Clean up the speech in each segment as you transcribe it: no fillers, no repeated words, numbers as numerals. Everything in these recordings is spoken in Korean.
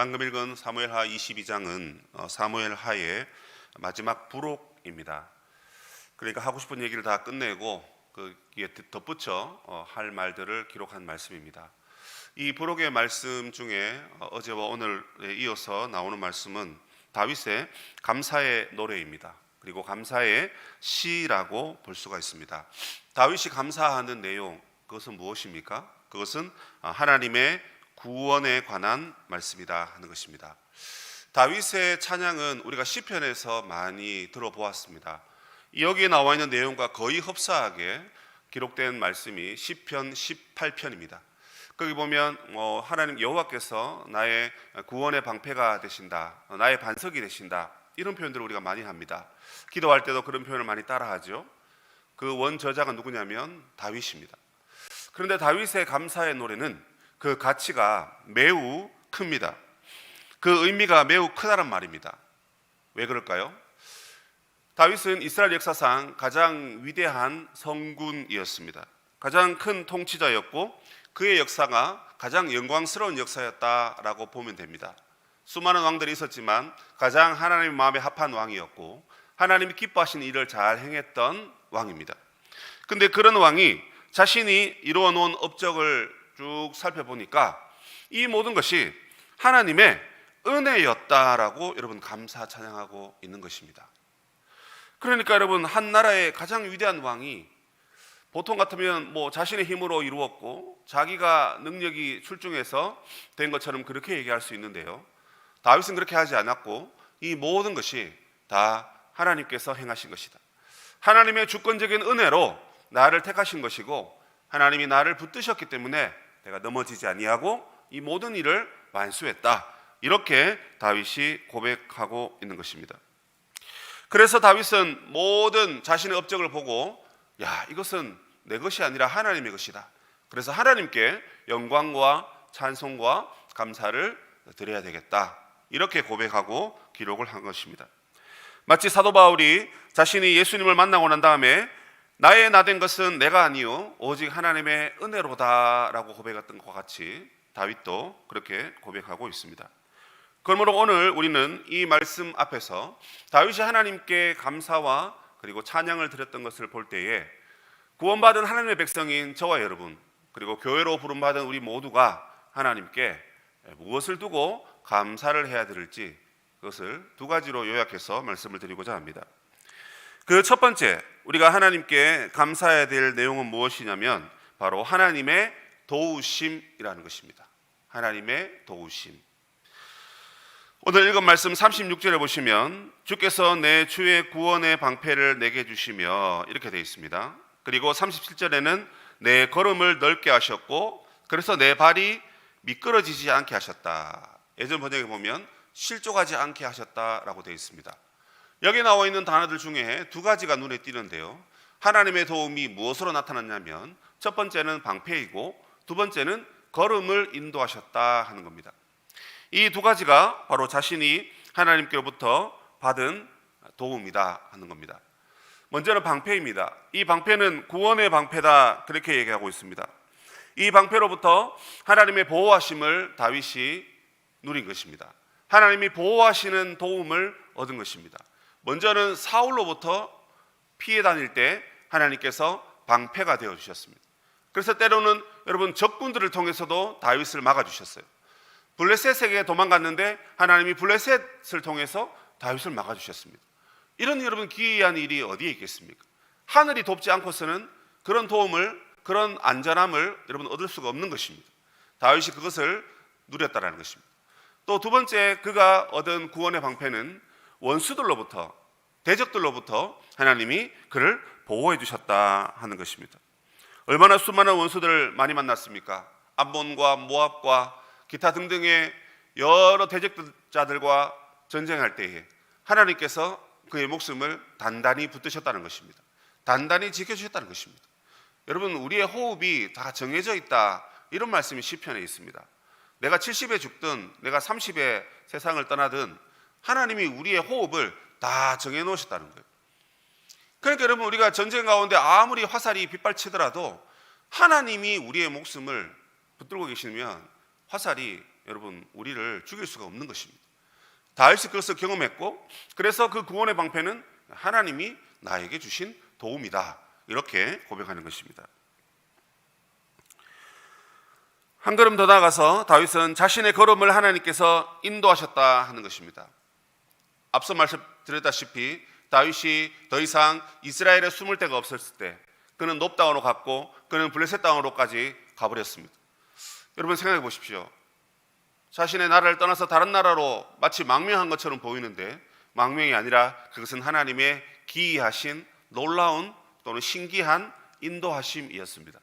방금 읽은 사무엘하 22장은 사무엘하의 마지막 부록입니다. 그러니까 하고 싶은 얘기를 다 끝내고 거기에 덧붙여 할 말들을 기록한 말씀입니다. 이 부록의 말씀 중에 어제와 오늘에 이어서 나오는 말씀은 다윗의 감사의 노래입니다. 그리고 감사의 시라고 볼 수가 있습니다. 다윗이 감사하는 내용, 그것은 무엇입니까? 그것은 하나님의 구원에 관한 말씀이다 하는 것입니다. 다윗의 찬양은 우리가 시편에서 많이 들어보았습니다. 여기에 나와 있는 내용과 거의 흡사하게 기록된 말씀이 시편 18편입니다. 거기 보면 하나님 여호와께서 나의 구원의 방패가 되신다, 나의 반석이 되신다, 이런 표현들을 우리가 많이 합니다. 기도할 때도 그런 표현을 많이 따라하죠. 그 원저자가 누구냐면 다윗입니다. 그런데 다윗의 감사의 노래는 그 가치가 매우 큽니다. 그 의미가 매우 크다는 말입니다. 왜 그럴까요? 다윗은 이스라엘 역사상 가장 위대한 성군이었습니다. 가장 큰 통치자였고 그의 역사가 가장 영광스러운 역사였다라고 보면 됩니다. 수많은 왕들이 있었지만 가장 하나님 마음에 합한 왕이었고 하나님이 기뻐하신 일을 잘 행했던 왕입니다. 근데 그런 왕이 자신이 이루어 놓은 업적을 쭉 살펴보니까 이 모든 것이 하나님의 은혜였다라고 여러분 감사 찬양하고 있는 것입니다. 그러니까 여러분, 한 나라의 가장 위대한 왕이 보통 같으면 자신의 힘으로 이루었고 자기가 능력이 출중해서 된 것처럼 그렇게 얘기할 수 있는데요, 다윗은 그렇게 하지 않았고 이 모든 것이 다 하나님께서 행하신 것이다. 하나님의 주권적인 은혜로 나를 택하신 것이고 하나님이 나를 붙드셨기 때문에 내가 넘어지지 아니하고 이 모든 일을 완수했다, 이렇게 다윗이 고백하고 있는 것입니다. 그래서 다윗은 모든 자신의 업적을 보고 이것은 내 것이 아니라 하나님의 것이다, 그래서 하나님께 영광과 찬송과 감사를 드려야 되겠다, 이렇게 고백하고 기록을 한 것입니다. 마치 사도 바울이 자신이 예수님을 만나고 난 다음에 나의 나 된 것은 내가 아니요 오직 하나님의 은혜로다라고 고백했던 것과 같이 다윗도 그렇게 고백하고 있습니다. 그러므로 오늘 우리는 이 말씀 앞에서 다윗이 하나님께 감사와 그리고 찬양을 드렸던 것을 볼 때에 구원받은 하나님의 백성인 저와 여러분, 그리고 교회로 부름받은 우리 모두가 하나님께 무엇을 두고 감사를 해야 될지, 그것을 두 가지로 요약해서 말씀을 드리고자 합니다. 그 첫 번째, 우리가 하나님께 감사해야 될 내용은 무엇이냐면 바로 하나님의 도우심이라는 것입니다. 하나님의 도우심. 오늘 읽은 말씀 36절에 보시면 주께서 내 주의 구원의 방패를 내게 주시며 이렇게 되어 있습니다. 그리고 37절에는 내 걸음을 넓게 하셨고 그래서 내 발이 미끄러지지 않게 하셨다. 예전 번역에 보면 실족하지 않게 하셨다라고 되어 있습니다. 여기 나와 있는 단어들 중에 두 가지가 눈에 띄는데요, 하나님의 도움이 무엇으로 나타났냐면 첫 번째는 방패이고 두 번째는 걸음을 인도하셨다 하는 겁니다. 이 두 가지가 바로 자신이 하나님께로부터 받은 도움이다 하는 겁니다. 먼저는 방패입니다. 이 방패는 구원의 방패다, 그렇게 얘기하고 있습니다. 이 방패로부터 하나님의 보호하심을 다윗이 누린 것입니다. 하나님이 보호하시는 도움을 얻은 것입니다. 먼저는 사울로부터 피해 다닐 때 하나님께서 방패가 되어 주셨습니다. 그래서 때로는 여러분 적군들을 통해서도 다윗을 막아 주셨어요. 블레셋에게 도망갔는데 하나님이 블레셋을 통해서 다윗을 막아 주셨습니다. 이런 여러분 기이한 일이 어디에 있겠습니까? 하늘이 돕지 않고서는 그런 도움을, 그런 안전함을 여러분 얻을 수가 없는 것입니다. 다윗이 그것을 누렸다라는 것입니다. 또 두 번째, 그가 얻은 구원의 방패는 원수들로부터, 대적들로부터 하나님이 그를 보호해 주셨다 하는 것입니다. 얼마나 수많은 원수들을 많이 만났습니까? 암몬과 모압과 기타 등등의 여러 대적자들과 전쟁할 때에 하나님께서 그의 목숨을 단단히 붙드셨다는 것입니다. 단단히 지켜주셨다는 것입니다. 여러분, 우리의 호흡이 다 정해져 있다, 이런 말씀이 시편에 있습니다. 내가 70에 죽든 내가 30에 세상을 떠나든 하나님이 우리의 호흡을 다 정해 놓으셨다는 거예요. 그러니까 여러분, 우리가 전쟁 가운데 아무리 화살이 빗발치더라도 하나님이 우리의 목숨을 붙들고 계시면 화살이 여러분 우리를 죽일 수가 없는 것입니다. 다윗이 그것을 경험했고, 그래서 그 구원의 방패는 하나님이 나에게 주신 도움이다, 이렇게 고백하는 것입니다. 한 걸음 더 나아가서 다윗은 자신의 걸음을 하나님께서 인도하셨다 하는 것입니다. 앞서 말씀드렸다시피 다윗이 더 이상 이스라엘에 숨을 데가 없었을 때 그는 놉 땅으로 갔고 그는 블레셋 땅으로까지 가버렸습니다. 여러분 생각해 보십시오. 자신의 나라를 떠나서 다른 나라로 마치 망명한 것처럼 보이는데 망명이 아니라 그것은 하나님의 기이하신 놀라운 또는 신기한 인도하심이었습니다.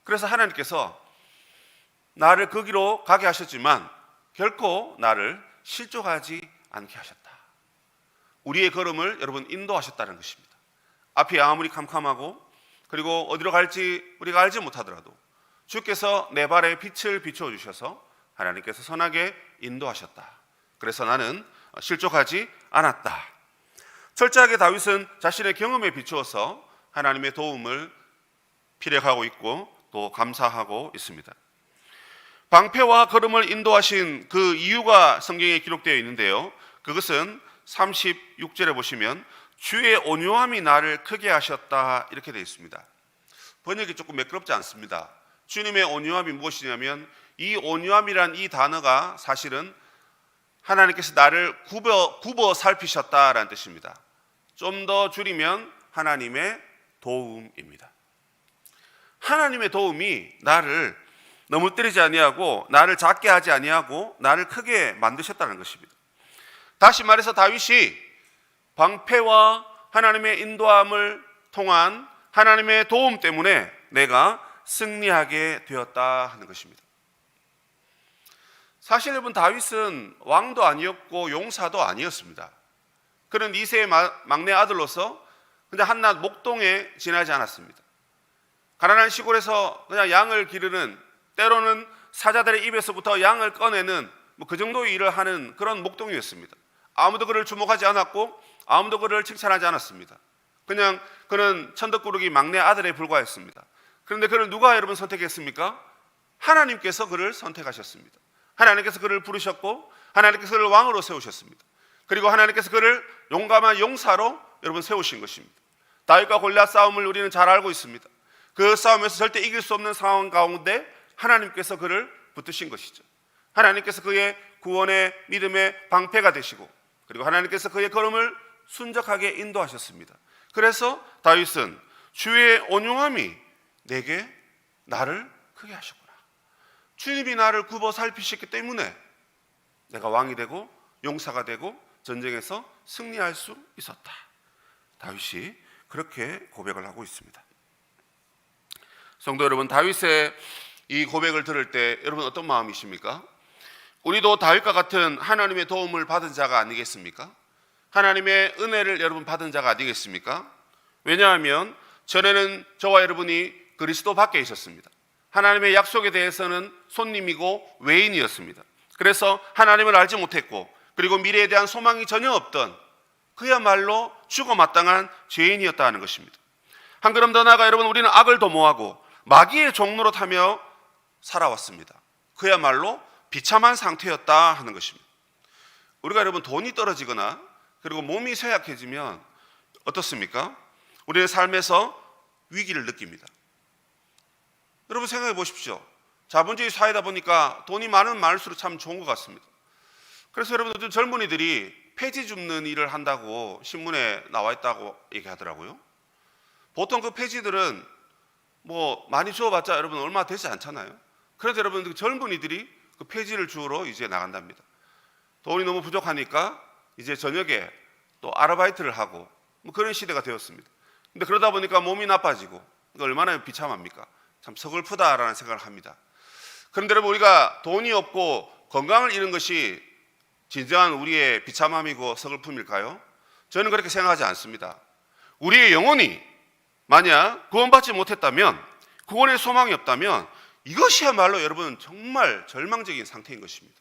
그래서 하나님께서 나를 거기로 가게 하셨지만 결코 나를 실족하지 않게 하셨다. 우리의 걸음을 여러분 인도하셨다는 것입니다. 앞이 아무리 캄캄하고 그리고 어디로 갈지 우리가 알지 못하더라도 주께서 내 발에 빛을 비추어 주셔서 하나님께서 선하게 인도하셨다. 그래서 나는 실족하지 않았다. 철저하게 다윗은 자신의 경험에 비추어서 하나님의 도움을 피력하고 있고 또 감사하고 있습니다. 방패와 걸음을 인도하신 그 이유가 성경에 기록되어 있는데요, 그것은 36절에 보시면 주의 온유함이 나를 크게 하셨다, 이렇게 되어 있습니다. 번역이 조금 매끄럽지 않습니다. 주님의 온유함이 무엇이냐면 이 온유함이란 이 단어가 사실은 하나님께서 나를 굽어 살피셨다라는 뜻입니다. 좀 더 줄이면 하나님의 도움입니다. 하나님의 도움이 나를 넘어뜨리지 아니하고 나를 작게 하지 아니하고 나를 크게 만드셨다는 것입니다. 다시 말해서 다윗이 방패와 하나님의 인도함을 통한 하나님의 도움 때문에 내가 승리하게 되었다 하는 것입니다. 사실 여러분 다윗은 왕도 아니었고 용사도 아니었습니다. 그는 이새의 막내 아들로서 그냥 한낱 목동에 지나지 않았습니다. 가난한 시골에서 그냥 양을 기르는, 때로는 사자들의 입에서부터 양을 꺼내는 그 정도의 일을 하는 그런 목동이었습니다. 아무도 그를 주목하지 않았고 아무도 그를 칭찬하지 않았습니다. 그냥 그는 천덕꾸러기 막내 아들에 불과했습니다. 그런데 그를 누가 여러분 선택했습니까? 하나님께서 그를 선택하셨습니다. 하나님께서 그를 부르셨고 하나님께서 그를 왕으로 세우셨습니다. 그리고 하나님께서 그를 용감한 용사로 여러분 세우신 것입니다. 다윗과 골리앗 싸움을 우리는 잘 알고 있습니다. 그 싸움에서 절대 이길 수 없는 상황 가운데 하나님께서 그를 붙드신 것이죠. 하나님께서 그의 구원의 믿음의 방패가 되시고 그리고 하나님께서 그의 걸음을 순적하게 인도하셨습니다. 그래서 다윗은 주의 온유함이 내게 나를 크게 하셨구나. 주님이 나를 굽어 살피셨기 때문에 내가 왕이 되고 용사가 되고 전쟁에서 승리할 수 있었다. 다윗이 그렇게 고백을 하고 있습니다. 성도 여러분, 다윗의 이 고백을 들을 때 여러분 어떤 마음이십니까? 우리도 다윗과 같은 하나님의 도움을 받은 자가 아니겠습니까? 하나님의 은혜를 여러분 받은 자가 아니겠습니까? 왜냐하면 전에는 저와 여러분이 그리스도 밖에 있었습니다. 하나님의 약속에 대해서는 손님이고 외인이었습니다. 그래서 하나님을 알지 못했고 그리고 미래에 대한 소망이 전혀 없던 그야말로 죽어마땅한 죄인이었다는 것입니다. 한 걸음 더 나아가 여러분 우리는 악을 도모하고 마귀의 종로로 타며 살아왔습니다. 그야말로 비참한 상태였다 하는 것입니다. 우리가 여러분 돈이 떨어지거나 그리고 몸이 쇠약해지면 어떻습니까? 우리의 삶에서 위기를 느낍니다. 여러분 생각해 보십시오. 자본주의 사회다 보니까 돈이 많으면 많을수록 참 좋은 것 같습니다. 그래서 여러분 요즘 젊은이들이 폐지 줍는 일을 한다고 신문에 나와 있다고 얘기하더라고요. 보통 그 폐지들은 뭐 많이 주워봤자 여러분 얼마 되지 않잖아요. 그래서 여러분 그 젊은이들이 그 폐지를 주우러 이제 나간답니다. 돈이 너무 부족하니까 이제 저녁에 또 아르바이트를 하고 뭐 그런 시대가 되었습니다. 근데 그러다 보니까 몸이 나빠지고 얼마나 비참합니까? 참 서글프다라는 생각을 합니다. 그런데 여러분 우리가 돈이 없고 건강을 잃은 것이 진정한 우리의 비참함이고 서글픔일까요? 저는 그렇게 생각하지 않습니다. 우리의 영혼이 만약 구원받지 못했다면, 구원의 소망이 없다면 이것이야말로 여러분 정말 절망적인 상태인 것입니다.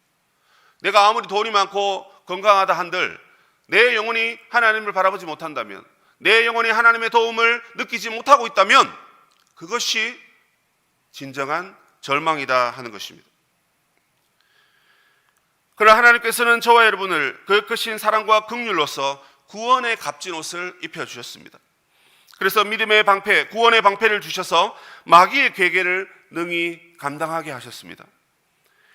내가 아무리 돈이 많고 건강하다 한들 내 영혼이 하나님을 바라보지 못한다면, 내 영혼이 하나님의 도움을 느끼지 못하고 있다면 그것이 진정한 절망이다 하는 것입니다. 그러나 하나님께서는 저와 여러분을 그 크신 사랑과 긍휼로서 구원의 값진 옷을 입혀주셨습니다. 그래서 믿음의 방패, 구원의 방패를 주셔서 마귀의 괴계를 능히 감당하게 하셨습니다.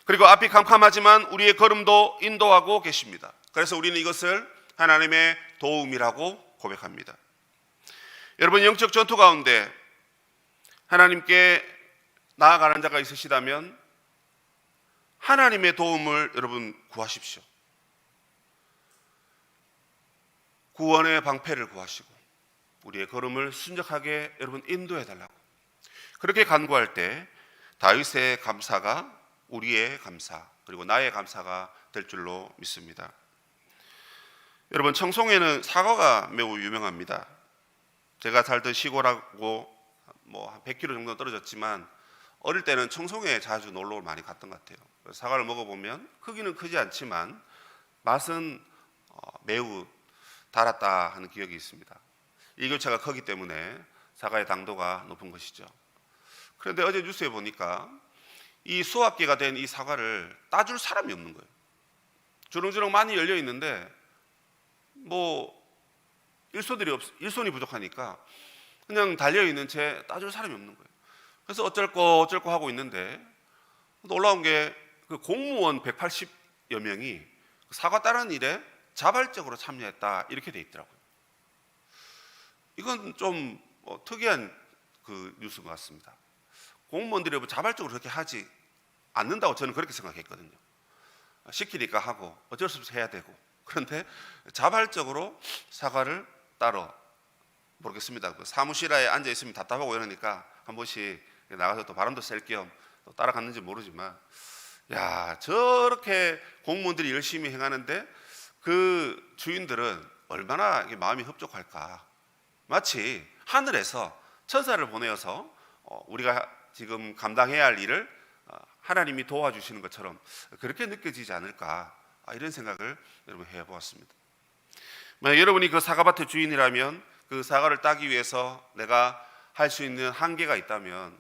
그리고 앞이 캄캄하지만 우리의 걸음도 인도하고 계십니다. 그래서 우리는 이것을 하나님의 도움이라고 고백합니다. 여러분, 영적 전투 가운데 하나님께 나아가는 자가 있으시다면 하나님의 도움을 여러분 구하십시오. 구원의 방패를 구하시고 우리의 걸음을 순적하게 여러분 인도해 달라고. 그렇게 간구할 때 다윗의 감사가 우리의 감사, 그리고 나의 감사가 될 줄로 믿습니다. 여러분, 청송에는 사과가 매우 유명합니다. 제가 살던 시골하고 한 100km 정도 떨어졌지만 어릴 때는 청송에 자주 놀러 많이 갔던 것 같아요. 사과를 먹어보면 크기는 크지 않지만 맛은 매우 달았다 하는 기억이 있습니다. 일교차가 크기 때문에 사과의 당도가 높은 것이죠. 그런데 어제 뉴스에 보니까 이 수확기가 된 이 사과를 따줄 사람이 없는 거예요. 주렁주렁 많이 열려 있는데 일손이 부족하니까 그냥 달려 있는 채 따줄 사람이 없는 거예요. 그래서 어쩔 거 하고 있는데 놀라운 게 그 공무원 180여 명이 사과 따는 일에 자발적으로 참여했다 이렇게 돼 있더라고요. 이건 좀 특이한 그 뉴스인 것 같습니다. 공무원들이 자발적으로 그렇게 하지 않는다고 저는 그렇게 생각했거든요. 시키니까 하고 어쩔 수 없이 해야 되고, 그런데 자발적으로 사과를 따러, 모르겠습니다. 그 사무실에 앉아 있으면 답답하고 이러니까 한 번씩 나가서 또 바람도 쐴 겸 따라갔는지 모르지만, 야, 저렇게 공무원들이 열심히 행하는데 그 주인들은 얼마나 마음이 흡족할까. 마치 하늘에서 천사를 보내어서 우리가 지금 감당해야 할 일을 하나님이 도와주시는 것처럼 그렇게 느껴지지 않을까, 이런 생각을 여러분 해보았습니다. 만약 여러분이 그 사과밭의 주인이라면 그 사과를 따기 위해서 내가 할 수 있는 한계가 있다면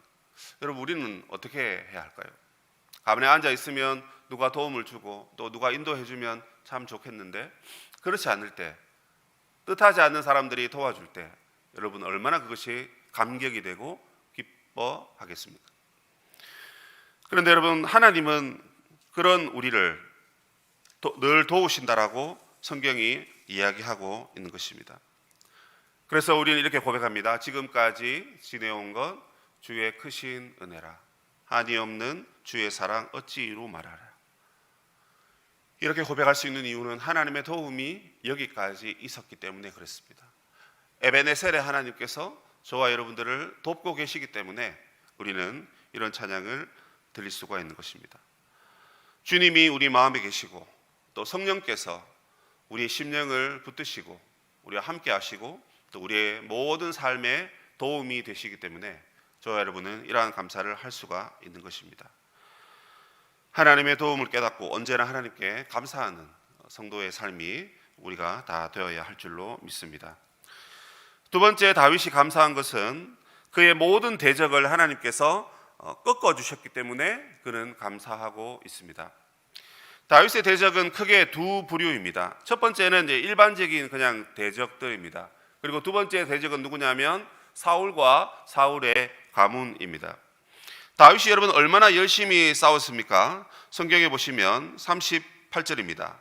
여러분, 우리는 어떻게 해야 할까요? 가만히 앉아 있으면 누가 도움을 주고 또 누가 인도해 주면 참 좋겠는데, 그렇지 않을 때, 뜻하지 않는 사람들이 도와줄 때 여러분 얼마나 그것이 감격이 되고 기뻐하겠습니까? 그런데 여러분, 하나님은 그런 우리를 늘 도우신다라고 성경이 이야기하고 있는 것입니다. 그래서 우리는 이렇게 고백합니다. 지금까지 지내온 것 주의 크신 은혜라. 한이 없는 주의 사랑 어찌 이루 말하라. 이렇게 고백할 수 있는 이유는 하나님의 도움이 여기까지 있었기 때문에 그렇습니다. 에베네셀의 하나님께서 저와 여러분들을 돕고 계시기 때문에 우리는 이런 찬양을 드릴 수가 있는 것입니다. 주님이 우리 마음에 계시고 또 성령께서 우리의 심령을 붙드시고 우리와 함께 하시고 또 우리의 모든 삶에 도움이 되시기 때문에 저와 여러분은 이러한 감사를 할 수가 있는 것입니다. 하나님의 도움을 깨닫고 언제나 하나님께 감사하는 성도의 삶이 우리가 다 되어야 할 줄로 믿습니다. 두 번째, 다윗이 감사한 것은 그의 모든 대적을 하나님께서 꺾어주셨기 때문에 그는 감사하고 있습니다. 다윗의 대적은 크게 두 부류입니다. 첫 번째는 이제 일반적인 그냥 대적들입니다. 그리고 두 번째 대적은 누구냐면 사울과 사울의 가문입니다. 다윗이 여러분 얼마나 열심히 싸웠습니까? 성경에 보시면 38절입니다.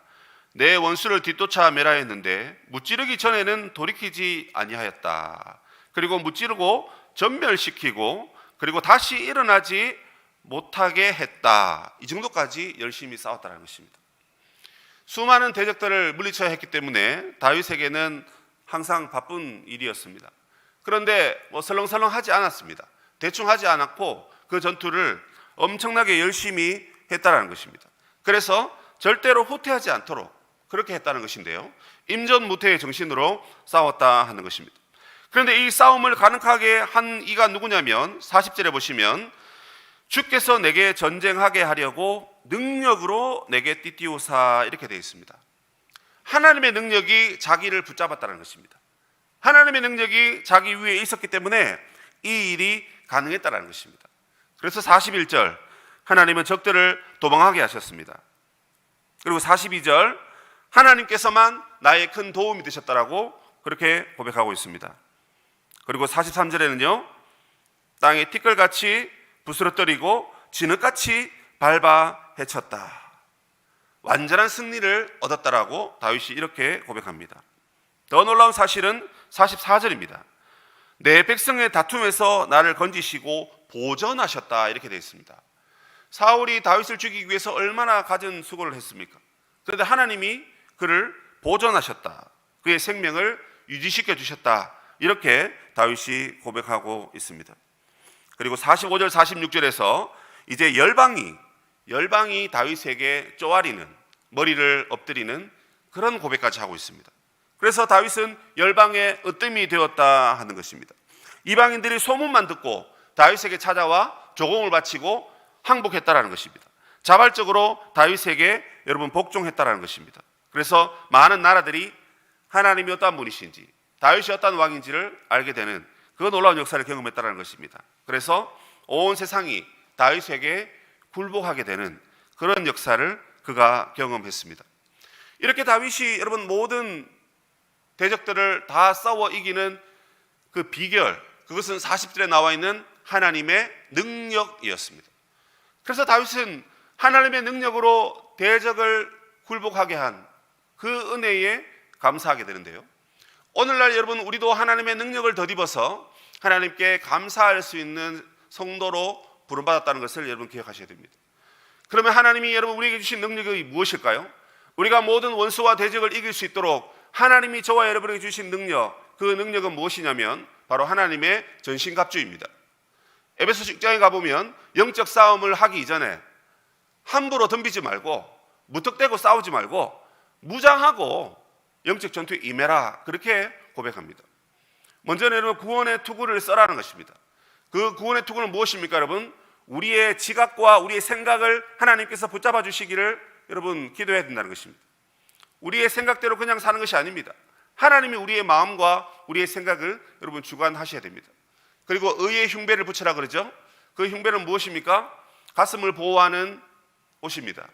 내 원수를 뒤쫓아 멸하였는데 무찌르기 전에는 돌이키지 아니하였다. 그리고 무찌르고 전멸시키고 그리고 다시 일어나지 못하게 했다. 이 정도까지 열심히 싸웠다는 것입니다. 수많은 대적들을 물리쳐야 했기 때문에 다윗에게는 항상 바쁜 일이었습니다. 그런데 설렁설렁 하지 않았습니다. 대충 하지 않았고 그 전투를 엄청나게 열심히 했다는 것입니다. 그래서 절대로 후퇴하지 않도록 그렇게 했다는 것인데요, 임전무태의 정신으로 싸웠다 하는 것입니다. 그런데 이 싸움을 가능하게 한 이가 누구냐면 40절에 보시면 주께서 내게 전쟁하게 하려고 능력으로 내게 띠띠우사 이렇게 되어 있습니다. 하나님의 능력이 자기를 붙잡았다는 것입니다. 하나님의 능력이 자기 위에 있었기 때문에 이 일이 가능했다는 것입니다. 그래서 41절, 하나님은 적들을 도망하게 하셨습니다. 그리고 42절, 하나님께서만 나의 큰 도움이 되셨다라고 그렇게 고백하고 있습니다. 그리고 43절에는요, 땅에 티끌같이 부스러뜨리고 진흙같이 밟아 헤쳤다. 완전한 승리를 얻었다라고 다윗이 이렇게 고백합니다. 더 놀라운 사실은 44절입니다. 내 백성의 다툼에서 나를 건지시고 보전하셨다, 이렇게 되어 있습니다. 사울이 다윗을 죽이기 위해서 얼마나 갖은 수고를 했습니까? 그런데 하나님이 그를 보전하셨다, 그의 생명을 유지시켜 주셨다, 이렇게 다윗이 고백하고 있습니다. 그리고 45절 46절에서 이제 열방이 다윗에게 쪼아리는, 머리를 엎드리는 그런 고백까지 하고 있습니다. 그래서 다윗은 열방의 으뜸이 되었다 하는 것입니다. 이방인들이 소문만 듣고 다윗에게 찾아와 조공을 바치고 항복했다라는 것입니다. 자발적으로 다윗에게 여러분 복종했다라는 것입니다. 그래서 많은 나라들이 하나님이 어떠한 분이신지, 다윗이 어떠한 왕인지를 알게 되는 그 놀라운 역사를 경험했다라는 것입니다. 그래서 온 세상이 다윗에게 굴복하게 되는 그런 역사를 그가 경험했습니다. 이렇게 다윗이 여러분 모든 대적들을 다 싸워 이기는 그 비결, 그것은 40절에 나와 있는 하나님의 능력이었습니다. 그래서 다윗은 하나님의 능력으로 대적을 굴복하게 한 그 은혜에 감사하게 되는데요, 오늘날 여러분 우리도 하나님의 능력을 덧입어서 하나님께 감사할 수 있는 성도로 부름받았다는 것을 여러분 기억하셔야 됩니다. 그러면 하나님이 여러분 우리에게 주신 능력이 무엇일까요? 우리가 모든 원수와 대적을 이길 수 있도록 하나님이 저와 여러분에게 주신 능력, 그 능력은 무엇이냐면 바로 하나님의 전신갑주입니다. 에베소 6장에 가보면 영적 싸움을 하기 이전에 함부로 덤비지 말고, 무턱대고 싸우지 말고 무장하고 영적 전투에 임해라, 그렇게 고백합니다. 먼저는 여러분 구원의 투구를 써라는 것입니다. 그 구원의 투구는 무엇입니까? 여러분 우리의 지각과 우리의 생각을 하나님께서 붙잡아 주시기를 여러분 기도해야 된다는 것입니다. 우리의 생각대로 그냥 사는 것이 아닙니다. 하나님이 우리의 마음과 우리의 생각을 여러분 주관하셔야 됩니다. 그리고 의의 흉배를 붙여라 그러죠. 그 흉배는 무엇입니까? 가슴을 보호하는 옷입니다.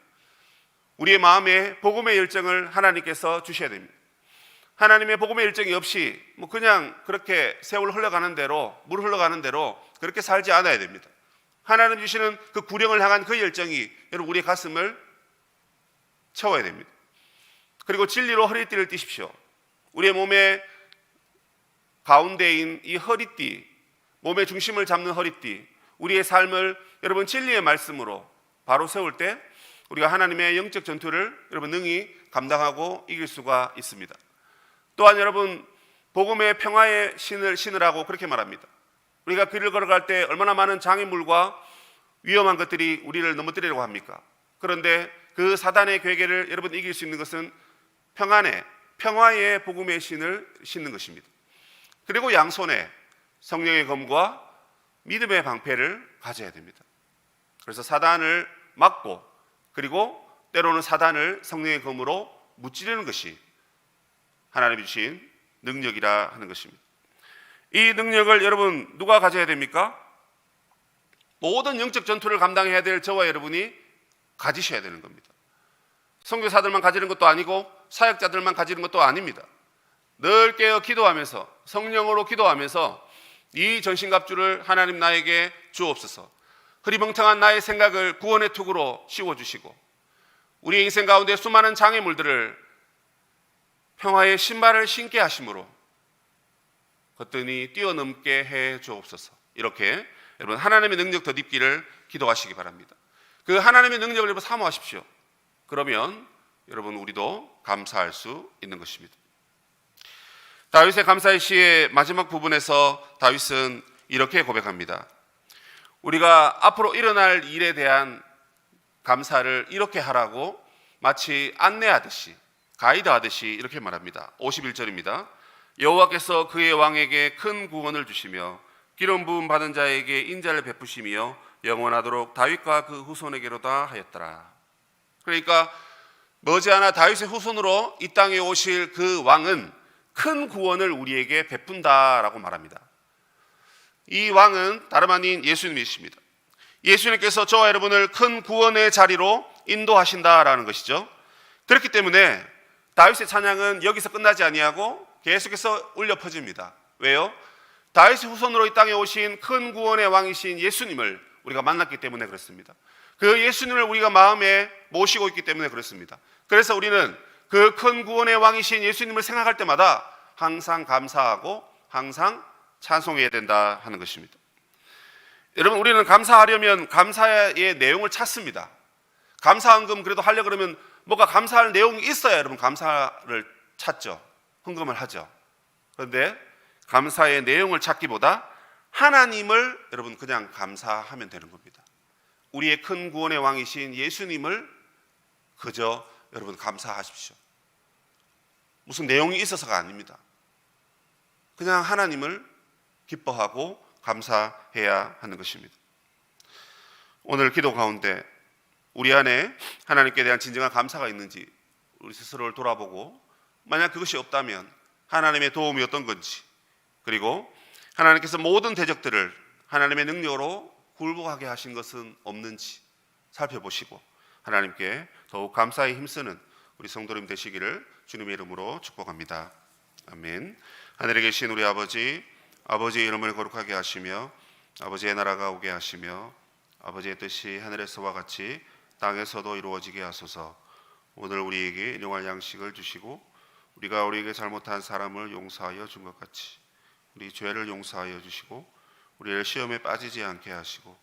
우리의 마음에 복음의 열정을 하나님께서 주셔야 됩니다. 하나님의 복음의 열정이 없이 그냥 그렇게 세월 흘러가는 대로, 물 흘러가는 대로 그렇게 살지 않아야 됩니다. 하나님 주시는 그 구령을 향한 그 열정이 여러분 우리의 가슴을 채워야 됩니다. 그리고 진리로 허리띠를 띠십시오. 우리의 몸의 가운데인 이 허리띠, 몸의 중심을 잡는 허리띠, 우리의 삶을 여러분 진리의 말씀으로 바로 세울 때 우리가 하나님의 영적 전투를 여러분 능히 감당하고 이길 수가 있습니다. 또한 여러분 복음의 평화의 신을 신으라고 그렇게 말합니다. 우리가 길을 걸어갈 때 얼마나 많은 장애물과 위험한 것들이 우리를 넘어뜨리려고 합니까? 그런데 그 사단의 괴계를 여러분 이길 수 있는 것은 평화의 복음의 신을 신는 것입니다. 그리고 양손에 성령의 검과 믿음의 방패를 가져야 됩니다. 그래서 사단을 막고, 그리고 때로는 사단을 성령의 검으로 무찌르는 것이 하나님이 주신 능력이라 하는 것입니다. 이 능력을 여러분 누가 가져야 됩니까? 모든 영적 전투를 감당해야 될 저와 여러분이 가지셔야 되는 겁니다. 선교사들만 가지는 것도 아니고 사역자들만 가지는 것도 아닙니다. 늘 깨어 기도하면서, 성령으로 기도하면서 이 전신갑주를 하나님 나에게 주옵소서. 흐리멍텅한 나의 생각을 구원의 투구로 씌워주시고, 우리의 인생 가운데 수많은 장애물들을 평화의 신발을 신게 하심으로 거뜬히 뛰어넘게 해 주옵소서. 이렇게 여러분 하나님의 능력 덧입기를 기도하시기 바랍니다. 그 하나님의 능력을 여러분 사모하십시오. 그러면 여러분 우리도 감사할 수 있는 것입니다. 다윗의 감사의 시의 마지막 부분에서 다윗은 이렇게 고백합니다. 우리가 앞으로 일어날 일에 대한 감사를 이렇게 하라고 마치 안내하듯이, 가이드하듯이 이렇게 말합니다. 51절입니다. 여호와께서 그의 왕에게 큰 구원을 주시며 기름 부음 받은 자에게 인자를 베푸시며 영원하도록 다윗과 그 후손에게로다 하였더라. 그러니까 머지않아 다윗의 후손으로 이 땅에 오실 그 왕은 큰 구원을 우리에게 베푼다라고 말합니다. 이 왕은 다름 아닌 예수님이십니다. 예수님께서 저와 여러분을 큰 구원의 자리로 인도하신다라는 것이죠. 그렇기 때문에 다윗의 찬양은 여기서 끝나지 아니하고 계속해서 울려 퍼집니다. 왜요? 다윗의 후손으로 이 땅에 오신 큰 구원의 왕이신 예수님을 우리가 만났기 때문에 그렇습니다. 그 예수님을 우리가 마음에 모시고 있기 때문에 그렇습니다. 그래서 우리는 그 큰 구원의 왕이신 예수님을 생각할 때마다 항상 감사하고 항상 찬송해야 된다 하는 것입니다. 여러분, 우리는 감사하려면 감사의 내용을 찾습니다. 감사헌금 그래도 하려고 그러면 뭐가 감사할 내용이 있어야 여러분 감사를 찾죠. 헌금을 하죠. 그런데 감사의 내용을 찾기보다 하나님을 여러분 그냥 감사하면 되는 겁니다. 우리의 큰 구원의 왕이신 예수님을 그저 여러분 감사하십시오. 무슨 내용이 있어서가 아닙니다. 그냥 하나님을 기뻐하고 감사해야 하는 것입니다. 오늘 기도 가운데 우리 안에 하나님께 대한 진정한 감사가 있는지 우리 스스로를 돌아보고, 만약 그것이 없다면 하나님의 도움이 어떤 건지, 그리고 하나님께서 모든 대적들을 하나님의 능력으로 굴복하게 하신 것은 없는지 살펴보시고 하나님께 더욱 감사에 힘쓰는 우리 성도님 되시기를 주님의 이름으로 축복합니다. 아멘. 하늘에 계신 우리 아버지, 아버지의 이름을 거룩하게 하시며 아버지의 나라가 오게 하시며 아버지의 뜻이 하늘에서와 같이 땅에서도 이루어지게 하소서. 오늘 우리에게 일용할 양식을 주시고 우리가 우리에게 잘못한 사람을 용서하여 준 것 같이 우리 죄를 용서하여 주시고 우리를 시험에 빠지지 않게 하시고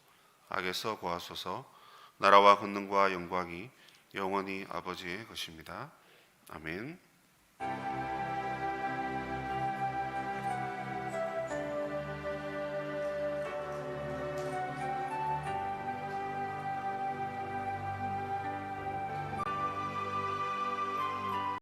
악에서 구하소서. 나라와 권능과 영광이 영원히 아버지의 것입니다. 아멘.